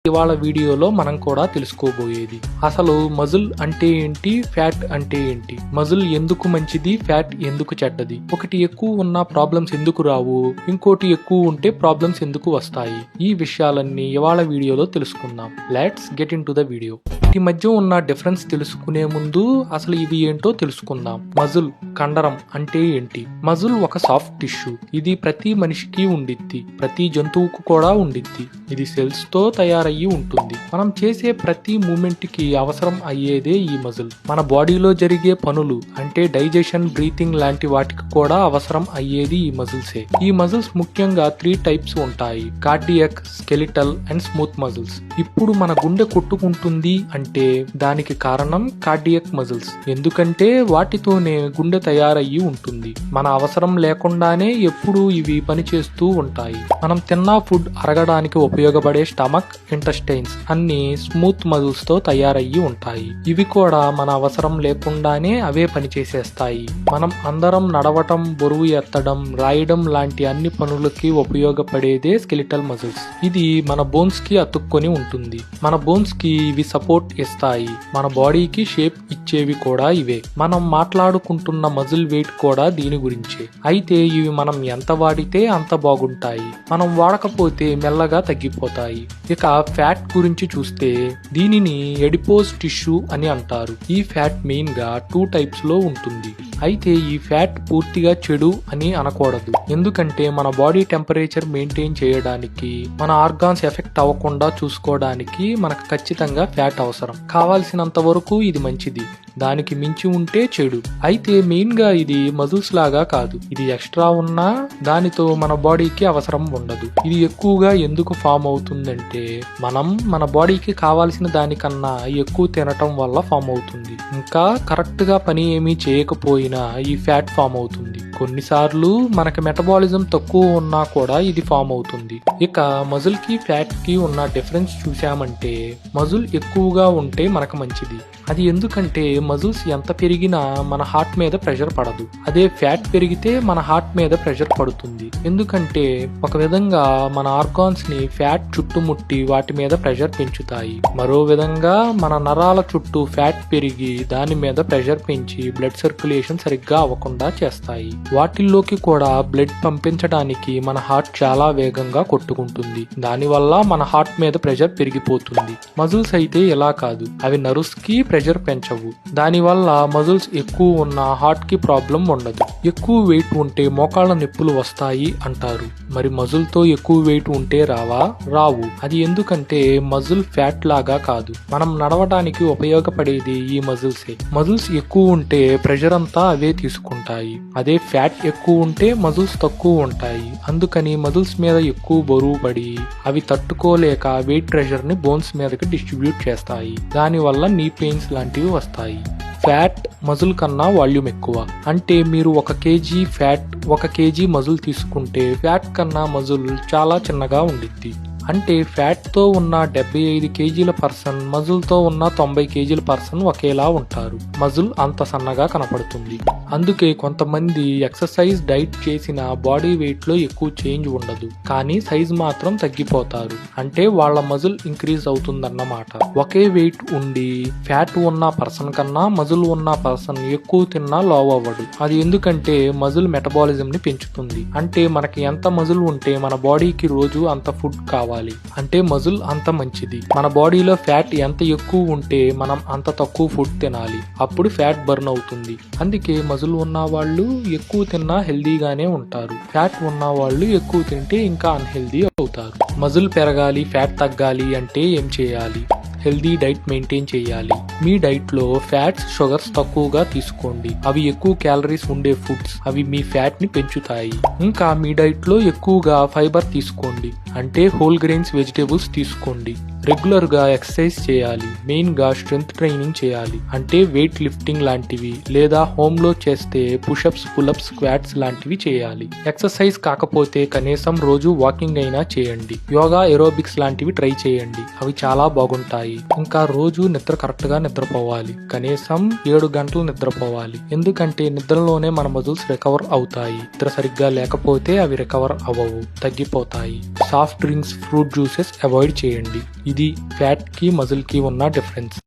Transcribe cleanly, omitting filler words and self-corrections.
ఇవాళ వీడియోలో మనం కూడా తెలుసుకోబోయేది అసలు మజిల్ అంటే ఏంటి, ఫ్యాట్ అంటే ఏంటి, మజిల్ ఎందుకు మంచిది, ఫ్యాట్ ఎందుకు చెడ్డది, ఒకటి ఎక్కువ ఉన్న ప్రాబ్లమ్స్ ఎందుకు రావు, ఇంకోటి ఎక్కువ ఉంటే ప్రాబ్లమ్స్ ఎందుకు వస్తాయి. ఈ విషయాలన్నీ ఇవాళ వీడియోలో తెలుసుకుందాం. Let's get in to the video. వీటి మధ్య ఉన్న డిఫరెన్స్ తెలుసుకునే ముందు అసలు ఇవి ఏంటో తెలుసుకుందాం. మజిల్ కండరం అంటే ఏంటి? మజిల్ ఒక సాఫ్ట్ టిష్యూ. ఇది ప్రతి మనిషికి ఉండిద్ది, ప్రతి జంతువుకు కూడా ఉండిద్ది. ఇది సెల్స్ తో తయారయ్యి ఉంటుంది. మనం చేసే ప్రతి మూమెంట్ కి అవసరం అయ్యేదే ఈ మజిల్. మన బాడీలో జరిగే పనులు అంటే డైజెషన్, బ్రీతింగ్ లాంటి వాటికి కూడా అవసరం అయ్యేది ఈ మజిల్సే. ఈ మజిల్స్ ముఖ్యంగా 3 టైప్స్ ఉంటాయి: cardiac, skeletal and smooth muscles. ఇప్పుడు మన గుండె కొట్టుకుంటుంది అంటే దానికి కారణం కార్డియాక్ మజిల్స్. ఎందుకంటే వాటితోనే గుండె తయారయ్యి ఉంటుంది. మన అవసరం లేకుండానే ఎప్పుడు ఇవి పనిచేస్తూ ఉంటాయి. మనం తిన్న ఫుడ్ అరగడానికి ఉపయోగపడే స్టమక్, ఇంటెస్టైన్స్ అన్ని స్మూత్ మజిల్స్ తో తయారయ్యి ఉంటాయి. ఇవి కూడా మన అవసరం లేకుండానే అవే పనిచేసేస్తాయి. మనం అందరం నడవటం, బరువు ఎత్తడం, రాయడం లాంటి అన్ని పనులకి ఉపయోగపడేదే స్కెలిటల్ మజిల్స్. ఇది మన బోన్స్ కి అతుక్కొని ఉంటుంది. మన బోన్స్ కి ఇవి సపోర్ట్ ఇస్తాయి. మన బాడీకి షేప్ ఇచ్చేవి కూడా ఇవే. మనం మాట్లాడుకుంటున్న మజిల్ వెయిట్ కూడా దీని గురించే. అయితే ఇవి మనం ఎంత వాడితే అంత బాగుంటాయి, మనం వాడకపోతే మెల్లగా తగ్గిపోతాయి. ఇక ఫ్యాట్ గురించి చూస్తే దీనిని ఎడిపోజ్ టిష్యూ అని అంటారు. ఈ ఫ్యాట్ మెయిన్ గా 2 టైప్స్ లో ఉంటుంది. అయితే ఈ ఫ్యాట్ పూర్తిగా చెడు అని అనకూడదు. ఎందుకంటే మన బాడీ టెంపరేచర్ మెయింటైన్ చేయడానికి, మన ఆర్గాన్స్ ఎఫెక్ట్ అవ్వకుండా చూసుకోవడానికి మనకు ఖచ్చితంగా ఫ్యాట్ అవసరం. కావాల్సినంత వరకు ఇది మంచిది, దానికి మించి ఉంటే చెడు. అయితే మెయిన్ గా ఇది మజిల్స్ లాగా కాదు. ఇది ఎక్స్ట్రా ఉన్నా దానితో మన బాడీకి అవసరం ఉండదు. ఇది ఎక్కువగా ఎందుకు ఫామ్ అవుతుందంటే మనం మన బాడీకి కావాల్సిన దానికన్నా ఎక్కువ తినటం వల్ల ఫామ్ అవుతుంది. ఇంకా కరెక్ట్ గా పని ఏమీ చేయకపోయినా ఈ ఫ్యాట్ ఫామ్ అవుతుంది. కొన్నిసార్లు మనకి మెటబాలిజం తక్కువ ఉన్నా కూడా ఇది ఫామ్ అవుతుంది. ఇక మజిల్ కి ఫ్యాట్ కి ఉన్న డిఫరెన్స్ చూసామంటే మజిల్ ఎక్కువగా ఉంటే మనకు మంచిది. అది ఎందుకంటే మజిల్స్ ఎంత పెరిగినా మన హార్ట్ మీద ప్రెషర్ పడదు. అదే ఫ్యాట్ పెరిగితే మన హార్ట్ మీద ప్రెషర్ పడుతుంది. ఎందుకంటే ఒక విధంగా మన ఆర్గాన్స్ ని ఫ్యాట్ చుట్టుముట్టి వాటి మీద ప్రెషర్ పెంచుతాయి. మరో విధంగా మన నరాల చుట్టూ ఫ్యాట్ పెరిగి దాని మీద ప్రెషర్ పెంచి బ్లడ్ సర్క్యులేషన్ సరిగ్గా అవ్వకుండా చేస్తాయి. వాటిల్లోకి కూడా బ్లడ్ పంపించడానికి మన హార్ట్ చాలా వేగంగా కొట్టుకుంటుంది. దానివల్ల మన హార్ట్ మీద ప్రెషర్ పెరిగిపోతుంది. మజిల్స్ అయితే ఇలా కాదు. అవి నర్వ్స్ కి ప్రెషర్ పెంచవు. దానివల్ల మజిల్స్ ఎక్కువ ఉన్న హార్ట్ కి ప్రాబ్లం ఉండదు. ఎక్కువ వెయిట్ ఉంటే మోకాళ్ళ నొప్పులు వస్తాయి అంటారు. మరి మజిల్ తో ఎక్కువ వెయిట్ ఉంటే రావు. అది ఎందుకంటే మజిల్ ఫ్యాట్ లాగా కాదు. మనం నడవడానికి ఉపయోగపడేది ఈ మజిల్సే. మజిల్స్ ఎక్కువ ఉంటే ప్రెషర్ అంతా అవే తీసుకుంటాయి. అదే ఫ్యాట్ ఎక్కువ ఉంటే మజిల్స్ తక్కువ ఉంటాయి. అందుకని మజిల్స్ మీద ఎక్కువ బరువు పడి అవి తట్టుకోలేక వెయిట్ ప్రెషర్ ని బోన్స్ మీదకి డిస్ట్రిబ్యూట్ చేస్తాయి. దానివల్ల నీ పెయిన్స్ లాంటివి వస్తాయి. ఫ్యాట్ మజిల్ కన్నా వాల్యూమ్ ఎక్కువ. అంటే మీరు 1 kg ఫ్యాట్, 1 kg మజిల్ తీసుకుంటే ఫ్యాట్ కన్నా మజిల్ చాలా చిన్నగా ఉండిద్ది. అంటే ఫ్యాట్ తో ఉన్న 75 kgల పర్సన్, మజిల్ తో ఉన్న 90 kgల పర్సన్ ఒకేలా ఉంటారు. మజిల్ అంత సన్నగా కనపడుతుంది. అందుకే కొంతమంది ఎక్సర్సైజ్, డైట్ చేసిన బాడీ వెయిట్ లో ఎక్కువ చేంజ్ ఉండదు, కానీ సైజ్ మాత్రం తగ్గిపోతారు. అంటే వాళ్ళ మజిల్ ఇంక్రీజ్ అవుతుందన్నమాట. ఒకే వెయిట్ ఉండి ఫ్యాట్ ఉన్న పర్సన్ కన్నా మజిల్ ఉన్న పర్సన్ ఎక్కువ తిన్నా లావ్ అవ్వడు. అది ఎందుకంటే మజిల్ మెటబాలిజం ని పెంచుతుంది. అంటే మనకి ఎంత మజిల్ ఉంటే మన బాడీకి రోజు అంత ఫుడ్ కావాలి. అంటే మజిల్ అంత మంచిది. మన బాడీలో ఫ్యాట్ ఎంత ఎక్కువ ఉంటే మనం అంత తక్కువ ఫుడ్ తినాలి. అప్పుడు ఫ్యాట్ బర్న్ అవుతుంది. అందుకే మజిల్ ఉన్న వాళ్ళు ఎక్కువ తిన్నా హెల్దీగానే ఉంటారు. ఫ్యాట్ ఉన్న వాళ్ళు ఎక్కువ తింటే ఇంకా అన్హెల్దీ అవుతారు. మజిల్ పెరగాలి, ఫ్యాట్ తగ్గాలి అంటే ఏం చేయాలి? హెల్దీ డైట్ మెయింటైన్ చేయాలి. మీ డైట్ లో ఫ్యాట్స్, షుగర్స్ తక్కువగా తీసుకోండి. అవి ఎక్కువ క్యాలరీస్ ఉండే ఫుడ్స్. అవి మీ ఫ్యాట్ ని పెంచుతాయి. ఇంకా మీ డైట్ లో ఎక్కువగా ఫైబర్ తీసుకోండి. అంటే హోల్ గ్రెయిన్స్, వెజిటేబుల్స్ తీసుకోండి. రెగ్యులర్ గా ఎక్సర్సైజ్ చేయాలి. మెయిన్ గా స్ట్రెంగ్త్ ట్రైనింగ్ చేయాలి. అంటే వెయిట్ లిఫ్టింగ్ లాంటివి, లేదా హోమ్ లో చేస్తే పుషప్స్, పులప్స్, స్క్వాట్స్ లాంటివి చేయాలి. ఎక్సర్సైజ్ కాకపోతే కనీసం రోజు వాకింగ్ అయినా చేయండి. యోగా, ఏరోబిక్స్ లాంటివి ట్రై చేయండి. అవి చాలా బాగుంటాయి. ఇంకా రోజు నిద్ర కరెక్ట్ గా నిద్రపోవాలి. కనీసం 7 గంటలు నిద్రపోవాలి. ఎందుకంటే నిద్రలోనే మన మజిల్స్ రికవర్ అవుతాయి. నిద్ర సరిగ్గా లేకపోతే అవి రికవర్ అవ్వవు, తగ్గిపోతాయి. Soft drinks, fruit juices avoid చేయండి. ఇది ఇది ఫ్యాట్ కి మజిల్ కి ఉన్న డిఫరెన్స్.